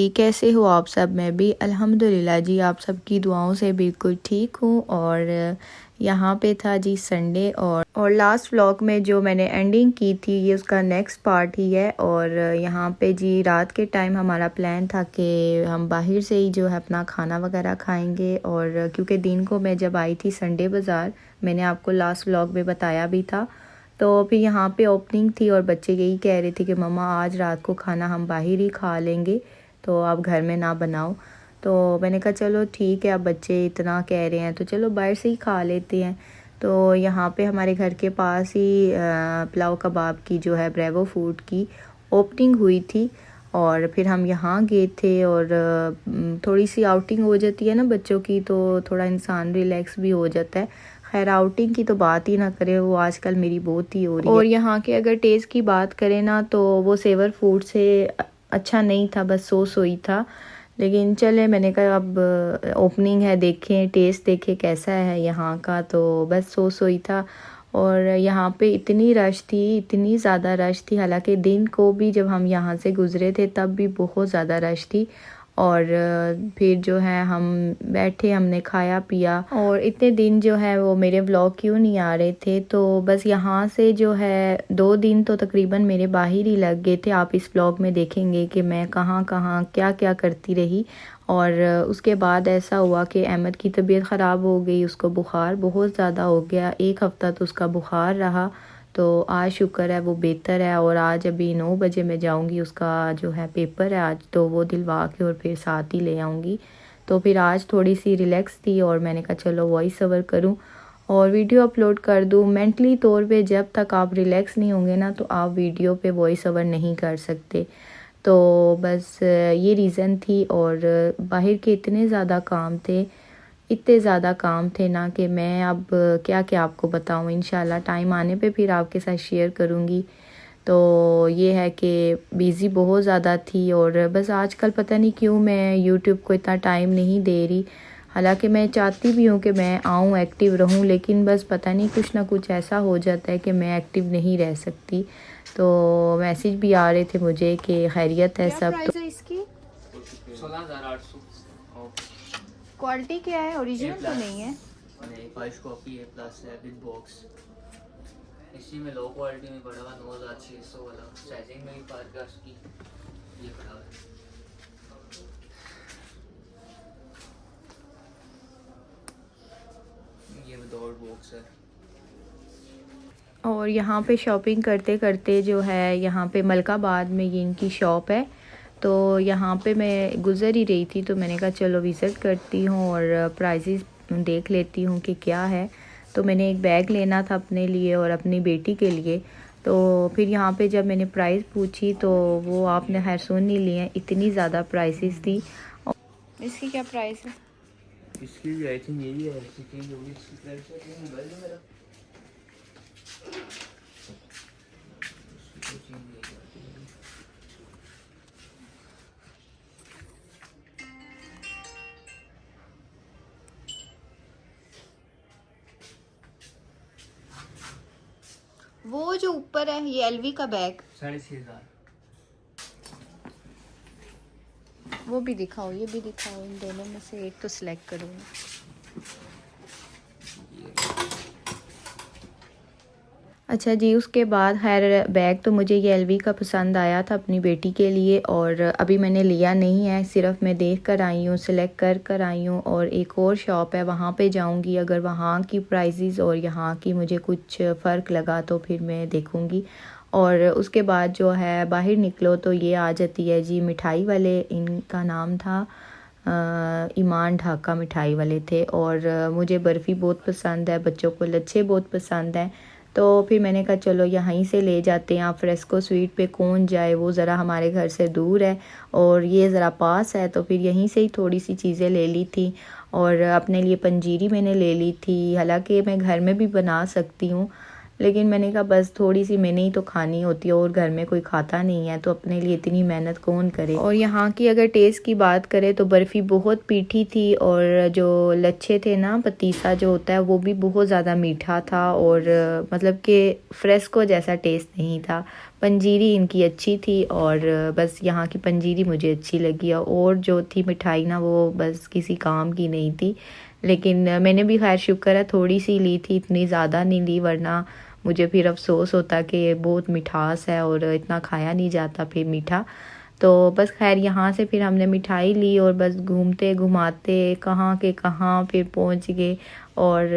जी, कैसे हो आप सब? मैं भी अल्हम्दुलिल्लाह जी आप सबकी दुआओं से बिल्कुल ठीक हूँ। और यहाँ पे था जी संडे, और लास्ट व्लॉग में जो मैंने एंडिंग की थी ये उसका नेक्स्ट पार्ट ही है। और यहाँ पे जी रात के टाइम हमारा प्लान था कि हम बाहर से ही जो है अपना खाना वगैरह खाएंगे। और क्योंकि दिन को मैं जब आई थी संडे बाज़ार, मैंने आपको लास्ट व्लॉग में बताया भी था, तो फिर यहाँ पे ओपनिंग थी और बच्चे यही कह रहे थे कि मम्मा आज रात को खाना हम बाहर ही खा लेंगे, तो आप घर में ना बनाओ। तो मैंने कहा चलो ठीक है, अब बच्चे इतना कह रहे हैं तो चलो बाहर से ही खा लेते हैं। तो यहाँ पे हमारे घर के पास ही पुलाव कबाब की जो है ब्रेवो फूड की ओपनिंग हुई थी, और फिर हम यहाँ गए थे। और थोड़ी सी आउटिंग हो जाती है ना बच्चों की, तो थोड़ा इंसान रिलैक्स भी हो जाता है। खैर आउटिंग की तो बात ही ना करें, वो आजकल मेरी बहुत ही हो रही है। और यहाँ के अगर टेस्ट की बात करें ना तो वो सेवर फूड से अच्छा नहीं था, बस सो ही था। लेकिन चले, मैंने कहा अब ओपनिंग है, देखें टेस्ट देखें कैसा है यहाँ का, तो बस सो ही था। और यहाँ पे इतनी रश थी, इतनी ज़्यादा रश थी, हालांकि दिन को भी जब हम यहाँ से गुज़रे थे तब भी बहुत ज़्यादा रश थी। और फिर जो है हम बैठे, हमने खाया पिया। और इतने दिन जो है वो मेरे व्लॉग क्यों नहीं आ रहे थे, तो बस यहाँ से जो है 2 दिन तो तकरीबन मेरे बाहर ही लग गए थे। आप इस व्लॉग में देखेंगे कि मैं कहाँ कहाँ क्या क्या करती रही। और उसके बाद ऐसा हुआ कि अहमद की तबीयत ख़राब हो गई, उसको बुखार बहुत ज़्यादा हो गया, 1 हफ़्ता तो उसका बुखार रहा। तो आज शुक्र है वो बेहतर है, और आज अभी 9 बजे मैं जाऊंगी, उसका जो है पेपर है आज, तो वो दिलवा के और फिर साथ ही ले आऊँगी। तो फिर आज थोड़ी सी रिलैक्स थी और मैंने कहा चलो वॉइस ओवर करूँ और वीडियो अपलोड कर दूँ। मेंटली तौर पे जब तक आप रिलैक्स नहीं होंगे ना तो आप वीडियो पे वॉइस ओवर नहीं कर सकते। तो बस ये रीज़न थी। और बाहर के इतने ज़्यादा काम थे, इतने ज़्यादा काम थे ना कि मैं अब क्या क्या आपको बताऊँ। इंशाल्लाह टाइम आने पे फिर आपके साथ शेयर करूँगी। तो ये है कि बिज़ी बहुत ज़्यादा थी, और बस आजकल पता नहीं क्यों मैं यूट्यूब को इतना टाइम नहीं दे रही। हालांकि मैं चाहती भी हूँ कि मैं आऊँ, एक्टिव रहूँ, लेकिन बस पता नहीं कुछ ना कुछ ऐसा हो जाता है कि मैं एक्टिव नहीं रह सकती। तो मैसेज भी आ रहे थे मुझे कि खैरियत है सब। तो इसकी 16,800 क्वालिटी क्या है? ओरिजिनल तो नहीं है? नहीं, 5 कॉपी है प्लस है विद बॉक्स। इसी में लो क्वालिटी में पड़ा हुआ 9,600 वाला, साइजिंग में भी 5 की ये पड़ा हुआ है। ये विदाउट बॉक्स है। और यहाँ पे शॉपिंग करते करते जो है यहाँ पे मलकाबाद में ये इनकी शॉप है, तो यहाँ पे मैं गुज़र ही रही थी तो मैंने कहा चलो विज़िट करती हूँ और प्राइसेस देख लेती हूँ कि क्या है। तो मैंने एक बैग लेना था अपने लिए और अपनी बेटी के लिए। तो फिर यहाँ पे जब मैंने प्राइस पूछी तो वो आपने खैर सुन नहीं लिए, इतनी ज़्यादा प्राइसेस थी। इसकी क्या प्राइस है? इसकी भी आई थिंक यही है, चेंज होगी इसकी प्राइस है। मोबाइल है मेरा, वो जो ऊपर है ये एलवी का बैग, 6,500। वो भी दिखाओ, ये भी दिखाओ, इन दोनों में से एक तो सिलेक्ट करो। अच्छा जी, उसके बाद खैर बैग तो मुझे ये एलवी का पसंद आया था अपनी बेटी के लिए, और अभी मैंने लिया नहीं है, सिर्फ मैं देख कर आई हूँ, सिलेक्ट कर आई हूँ। और एक और शॉप है वहाँ पे जाऊँगी, अगर वहाँ की प्राइसेस और यहाँ की मुझे कुछ फ़र्क लगा तो फिर मैं देखूँगी। और उसके बाद जो है बाहर निकलो तो ये आ जाती है जी मिठाई वाले, इनका नाम था ईमान ढाका मिठाई वाले थे। और मुझे बर्फ़ी बहुत पसंद है, बच्चों को लच्छे बहुत पसंद हैं, तो फिर मैंने कहा चलो यहीं से ले जाते हैं। आप फ्रेस्को स्वीट पे कौन जाए, वो ज़रा हमारे घर से दूर है और ये ज़रा पास है, तो फिर यहीं से ही थोड़ी सी चीज़ें ले ली थी। और अपने लिए पंजीरी मैंने ले ली थी, हालांकि मैं घर में भी बना सकती हूँ, लेकिन मैंने कहा बस थोड़ी सी मैंने ही तो खानी होती है और घर में कोई खाता नहीं है, तो अपने लिए इतनी मेहनत कौन करे। और यहाँ की अगर टेस्ट की बात करें तो बर्फ़ी बहुत मीठी थी, और जो लच्छे थे ना, पतीसा जो होता है, वो भी बहुत ज़्यादा मीठा था, और मतलब कि फ्रेस्को जैसा टेस्ट नहीं था। पंजीरी इनकी अच्छी थी, और बस यहाँ की पंजीरी मुझे अच्छी लगी, और जो थी मिठाई ना, वो बस किसी काम की नहीं थी। लेकिन मैंने भी खैर शुक्र है थोड़ी सी ली थी, इतनी ज़्यादा नहीं ली, वरना मुझे फिर अफसोस होता कि बहुत मिठास है और इतना खाया नहीं जाता फिर मीठा। तो बस खैर यहाँ से फिर हमने मिठाई ली और बस घूमते घुमाते कहाँ के कहाँ फिर पहुँच गए। और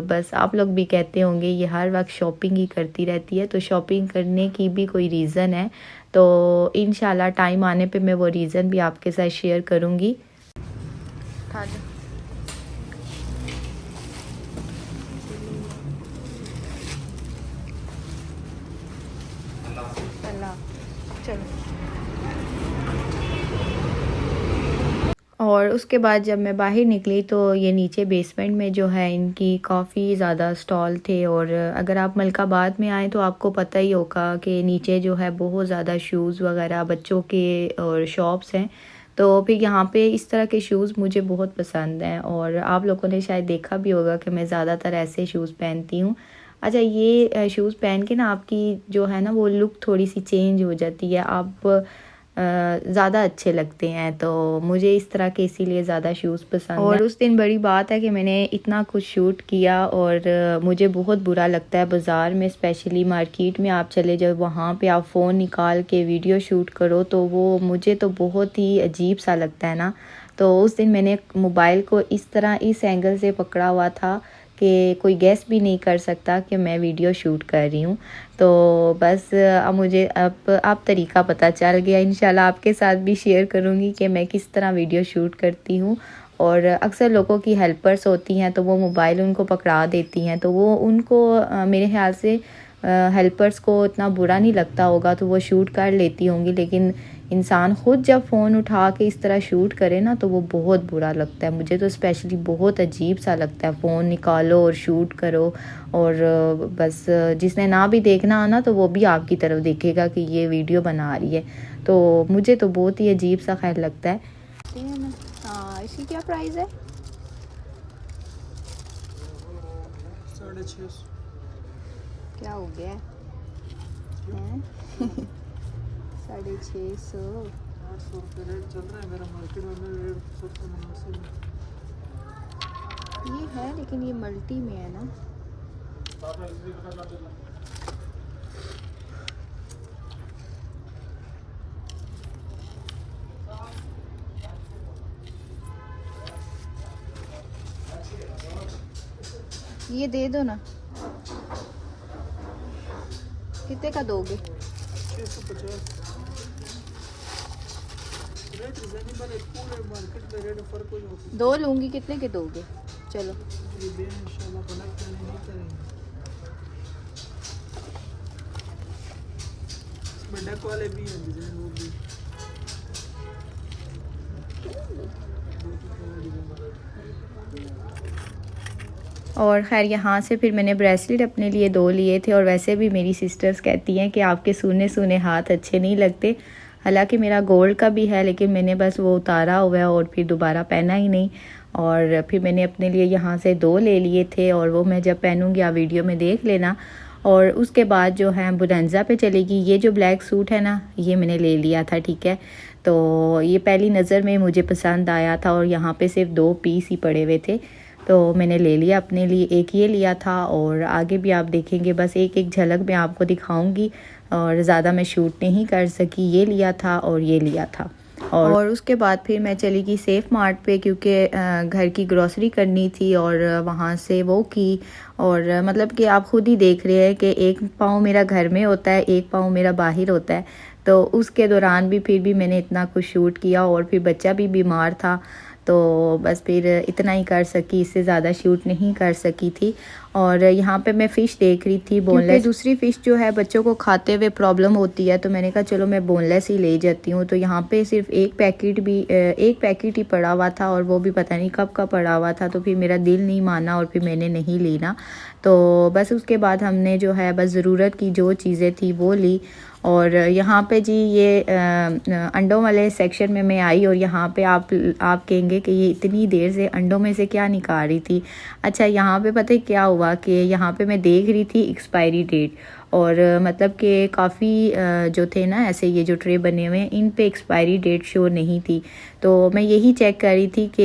बस आप लोग भी कहते होंगे ये हर वक्त शॉपिंग ही करती रहती है, तो शॉपिंग करने की भी कोई रीज़न है, तो इंशाल्लाह टाइम आने पे मैं वो रीज़न भी आपके साथ शेयर करूँगी। चलो। और उसके बाद जब मैं बाहर निकली तो ये नीचे बेसमेंट में जो है इनकी काफ़ी ज़्यादा स्टॉल थे। और अगर आप मलकाबाद में आएँ तो आपको पता ही होगा कि नीचे जो है बहुत ज़्यादा शूज़ वगैरह बच्चों के और शॉप्स हैं। तो फिर यहाँ पे इस तरह के शूज़ मुझे बहुत पसंद हैं, और आप लोगों ने शायद देखा भी होगा कि मैं ज़्यादातर ऐसे शूज़ पहनती हूँ। अच्छा, ये शूज़ पहन के ना आपकी जो है ना वो लुक थोड़ी सी चेंज हो जाती है, आप ज़्यादा अच्छे लगते हैं। तो मुझे इस तरह के इसीलिए ज़्यादा शूज़ पसंद हैं। और उस दिन बड़ी बात है कि मैंने इतना कुछ शूट किया, और मुझे बहुत बुरा लगता है बाज़ार में, स्पेशली मार्केट में आप चले जाओ, वहाँ पे आप फ़ोन निकाल के वीडियो शूट करो, तो वो मुझे तो बहुत ही अजीब सा लगता है ना। तो उस दिन मैंने मोबाइल को इस तरह इस एंगल से पकड़ा हुआ था कि कोई गेस भी नहीं कर सकता कि मैं वीडियो शूट कर रही हूँ। तो बस अब मुझे अब तरीका पता चल गया। इंशाल्लाह आपके साथ भी शेयर करूँगी कि मैं किस तरह वीडियो शूट करती हूँ। और अक्सर लोगों की हेल्पर्स होती हैं तो वो मोबाइल उनको पकड़ा देती हैं, तो वो उनको मेरे ख्याल से हेल्पर्स को इतना बुरा नहीं लगता होगा, तो वो शूट कर लेती होंगी। लेकिन इंसान ख़ुद जब फ़ोन उठा के इस तरह शूट करे ना तो वो बहुत बुरा लगता है। मुझे तो स्पेशली बहुत अजीब सा लगता है, फ़ोन निकालो और शूट करो, और बस जिसने ना भी देखना आना तो वो भी आपकी तरफ देखेगा कि ये वीडियो बना रही है। तो मुझे तो बहुत ही अजीब सा खैर लगता है। हाँ, इसकी क्या प्राइस है? 650। क्या हो गया है? 650। 800 रुपये रेट चल रहा है मेरा मार्केट में, 150 रुपये मुनासिब ये है, लेकिन ये मल्टी में है ना। ये दे दो ना। कितने का दोगे? 650 रेट रिजनेबल है, पूरे मार्केट में रेट फर्क हो जाता है। 2 लूँगी, कितने के दोगे? चलो ये दे इंशाल्लाह, बना के नहीं करेंगे। इसमें डक वाले भी हैं डिजाइन, वो भी और ख़ैर यहाँ से फिर मैंने ब्रेसलेट अपने लिए 2 लिए थे। और वैसे भी मेरी सिस्टर्स कहती हैं कि आपके सूने सूने हाथ अच्छे नहीं लगते। हालांकि मेरा गोल्ड का भी है, लेकिन मैंने बस वो उतारा हुआ है और फिर दोबारा पहना ही नहीं। और फिर मैंने अपने लिए यहाँ से 2 ले लिए थे, और वो मैं जब पहनूँगी आप वीडियो में देख लेना। और उसके बाद जो है बुरंजा पे चलेगी। ये जो ब्लैक सूट है ना, ये मैंने ले लिया था, ठीक है। तो ये पहली नज़र में मुझे पसंद आया था, और यहाँ पे सिर्फ 2 पीस ही पड़े हुए थे, तो मैंने ले लिया अपने लिए। एक ये लिया था, और आगे भी आप देखेंगे, बस एक एक झलक मैं आपको दिखाऊंगी, और ज़्यादा मैं शूट नहीं कर सकी। ये लिया था और ये लिया था। और उसके बाद फिर मैं चली गई सेफ मार्ट पे, क्योंकि घर की ग्रॉसरी करनी थी, और वहाँ से वो की। और मतलब कि आप खुद ही देख रहे हैं कि एक पाँव मेरा घर में होता है, एक पाँव मेरा बाहर होता है। तो उसके दौरान भी फिर भी मैंने इतना कुछ शूट किया, और फिर बच्चा भी बीमार था, तो बस फिर इतना ही कर सकी, इससे ज़्यादा शूट नहीं कर सकी थी। और यहाँ पे मैं फ़िश देख रही थी बोनलेस, दूसरी फ़िश जो है बच्चों को खाते हुए प्रॉब्लम होती है, तो मैंने कहा चलो मैं बोनलेस ही ले जाती हूँ। तो यहाँ पे सिर्फ एक पैकेट ही पड़ा हुआ था, और वो भी पता नहीं कब का पड़ा हुआ था। तो फिर मेरा दिल नहीं माना और फिर मैंने नहीं लेना। तो बस उसके बाद हमने जो है बस ज़रूरत की जो चीज़ें थी वो ली। और यहाँ पे जी ये अंडों वाले सेक्शन में मैं आई, और यहाँ पे आप कहेंगे कि ये इतनी देर से अंडों में से क्या निकाल रही थी। अच्छा, यहाँ पे पता है क्या हुआ कि यहाँ पे मैं देख रही थी एक्सपायरी डेट, और मतलब कि काफ़ी जो थे ना ऐसे ये जो ट्रे बने हुए हैं इन पे एक्सपायरी डेट शो नहीं थी। तो मैं यही चेक कर रही थी कि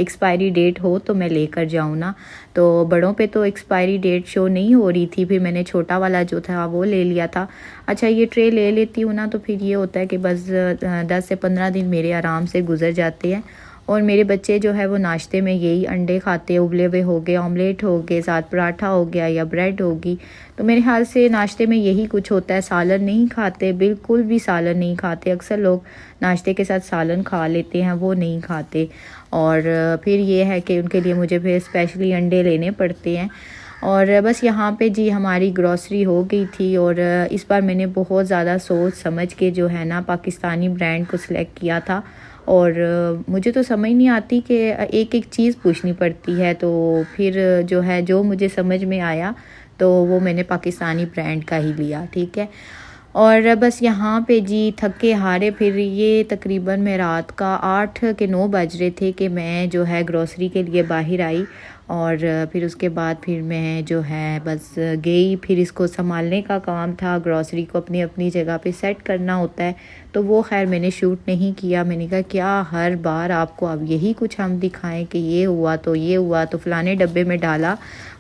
एक्सपायरी डेट हो तो मैं लेकर जाऊँ ना। तो बड़ों पे तो एक्सपायरी डेट शो नहीं हो रही थी, फिर मैंने छोटा वाला जो था वो ले लिया था। अच्छा, ये ट्रे ले लेती हूँ ना तो फिर ये होता है कि बस 10 से 15 दिन मेरे आराम से गुजर जाते हैं। और मेरे बच्चे जो है वो नाश्ते में यही अंडे खाते हैं, उबले हुए हो गए, ऑमलेट हो गए, साथ पराठा हो गया या ब्रेड होगी। तो मेरे ख्याल से नाश्ते में यही कुछ होता है। सालन नहीं खाते, बिल्कुल भी सालन नहीं खाते। अक्सर लोग नाश्ते के साथ सालन खा लेते हैं, वो नहीं खाते। और फिर ये है कि उनके लिए मुझे फिर स्पेशली अंडे लेने पड़ते हैं। और बस यहाँ पे जी हमारी ग्रॉसरी हो गई थी, और इस बार मैंने बहुत ज़्यादा सोच समझ के जो है ना पाकिस्तानी ब्रांड को सिलेक्ट किया था। और मुझे तो समझ नहीं आती कि एक एक चीज़ पूछनी पड़ती है, तो फिर जो है जो मुझे समझ में आया तो वो मैंने पाकिस्तानी ब्रांड का ही लिया, ठीक है। और बस यहाँ पे जी थके हारे फिर ये तकरीबन मैं रात का 8 के 9 बज रहे थे कि मैं जो है ग्रॉसरी के लिए बाहर आई। और फिर उसके बाद फिर मैं जो है बस गई, फिर इसको संभालने का काम था, ग्रॉसरी को अपनी अपनी जगह पे सेट करना होता है। तो वो खैर मैंने शूट नहीं किया। मैंने कहा क्या हर बार आपको अब यही कुछ हम दिखाएं कि ये हुआ तो ये हुआ, तो फ़लाने डब्बे में डाला,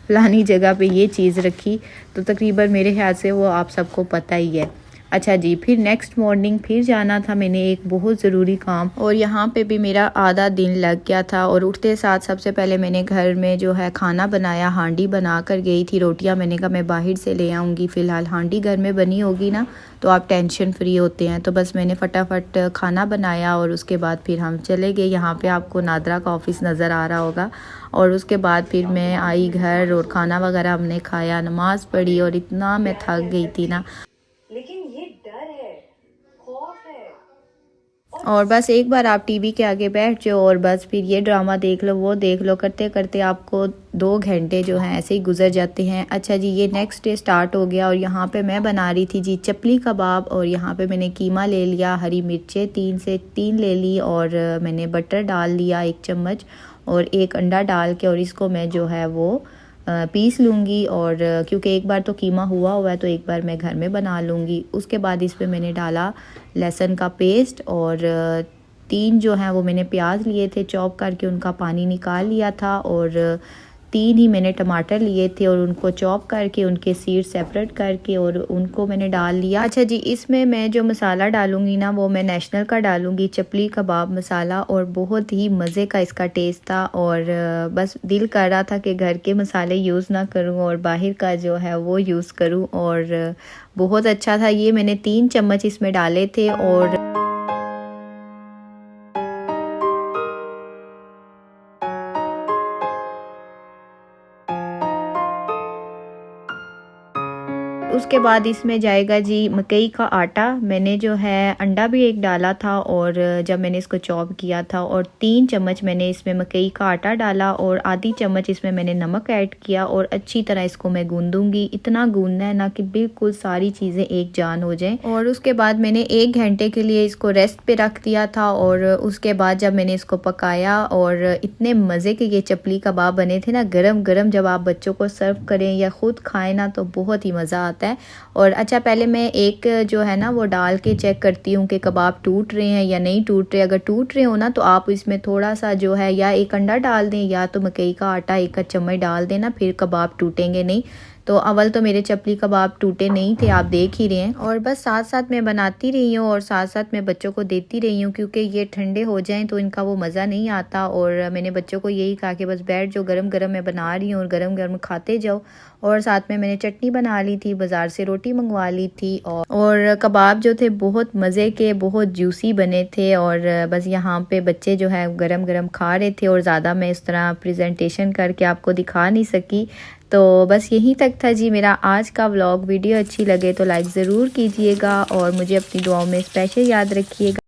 फ़लानी जगह पे ये चीज़ रखी। तो तकरीबन मेरे ख्याल से वो आप सबको पता ही है। अच्छा जी, फिर नेक्स्ट मॉर्निंग फिर जाना था मैंने एक बहुत ज़रूरी काम, और यहाँ पे भी मेरा आधा दिन लग गया था। और उठते साथ सबसे पहले मैंने घर में जो है खाना बनाया, हांडी बना कर गई थी। रोटियाँ मैंने कहा मैं बाहर से ले आऊँगी, फ़िलहाल हांडी घर में बनी होगी ना तो आप टेंशन फ्री होते हैं। तो बस मैंने फटाफट खाना बनाया और उसके बाद फिर हम चले गए। यहाँ पे आपको नादरा का ऑफिस नज़र आ रहा होगा। और उसके बाद फिर मैं आई घर और खाना वगैरह हमने खाया, नमाज़ पढ़ी, और इतना मैं थक गई थी ना। लेकिन ये डर है, खौफ है। और बस एक बार आप टीवी के आगे बैठ जाओ और बस फिर ये ड्रामा देख लो, वो देख लो, करते करते आपको 2 घंटे जो हैं ऐसे ही गुजर जाते हैं। अच्छा जी, ये नेक्स्ट डे स्टार्ट हो गया और यहाँ पे मैं बना रही थी जी चपली कबाब। और यहाँ पे मैंने कीमा ले लिया, हरी मिर्चें 3 से 3 ले ली, और मैंने बटर डाल लिया 1 चम्मच, और 1 अंडा डाल के और इसको मैं जो है वो पीस लूँगी। और क्योंकि एक बार तो कीमा हुआ है तो एक बार मैं घर में बना लूँगी। उसके बाद इस पे मैंने डाला लहसुन का पेस्ट, और 3 जो हैं वो मैंने प्याज लिए थे चॉप करके, उनका पानी निकाल लिया था। और 3 ही मैंने टमाटर लिए थे और उनको चॉप करके उनके सीड सेपरेट करके और उनको मैंने डाल लिया। अच्छा जी, इसमें मैं जो मसाला डालूंगी ना वो मैं नेशनल का डालूंगी, चपली कबाब मसाला, और बहुत ही मज़े का इसका टेस्ट था। और बस दिल कर रहा था कि घर के मसाले यूज़ ना करूं और बाहर का जो है वो यूज़ करूं, और बहुत अच्छा था। ये मैंने 3 चम्मच इसमें डाले थे। और उसके बाद इसमें जाएगा जी मकई का आटा। मैंने जो है अंडा भी 1 डाला था, और जब मैंने इसको चॉप किया था, और 3 चम्मच मैंने इसमें मकई का आटा डाला, और आधी चम्मच इसमें मैंने नमक ऐड किया, और अच्छी तरह इसको मैं गूंदूंगी। इतना गूंदना है ना कि बिल्कुल सारी चीज़ें एक जान हो जाएं। और उसके बाद मैंने 1 घंटे के लिए इसको रेस्ट पे रख दिया था। और उसके बाद जब मैंने इसको पकाया, और इतने मज़े के ये चपली कबाब बने थे ना, गरम गरम जब आप बच्चों को सर्व करें या ख़ुद खाएं ना तो बहुत ही मज़ा आता है। और अच्छा, पहले मैं एक जो है ना वो डाल के चेक करती हूँ कि कबाब टूट रहे हैं या नहीं टूट रहे। अगर टूट रहे हो ना तो आप इसमें थोड़ा सा जो है या 1 अंडा डाल दें या तो मकई का आटा 1 चम्मच डाल देना, फिर कबाब टूटेंगे नहीं। तो अव्वल तो मेरे चपली कबाब टूटे नहीं थे, आप देख ही रहे हैं। और बस साथ साथ मैं बनाती रही हूँ और साथ साथ मैं बच्चों को देती रही हूँ, क्योंकि ये ठंडे हो जाएं तो इनका वो मज़ा नहीं आता। और मैंने बच्चों को यही कहा कि बस बैठ जाओ, गरम गरम मैं बना रही हूँ और गरम गरम खाते जाओ। और साथ में मैंने चटनी बना ली थी, बाज़ार से रोटी मंगवा ली थी और कबाब जो थे बहुत मज़े के, बहुत जूसी बने थे। और बस यहाँ पे बच्चे जो है गरम गरम खा रहे थे और ज़्यादा मैं इस तरह प्रेजेंटेशन करके आपको दिखा नहीं सकी। तो बस यहीं तक था जी मेरा आज का व्लॉग। वीडियो अच्छी लगे तो लाइक ज़रूर कीजिएगा और मुझे अपनी दुआओं में स्पेशल याद रखिएगा।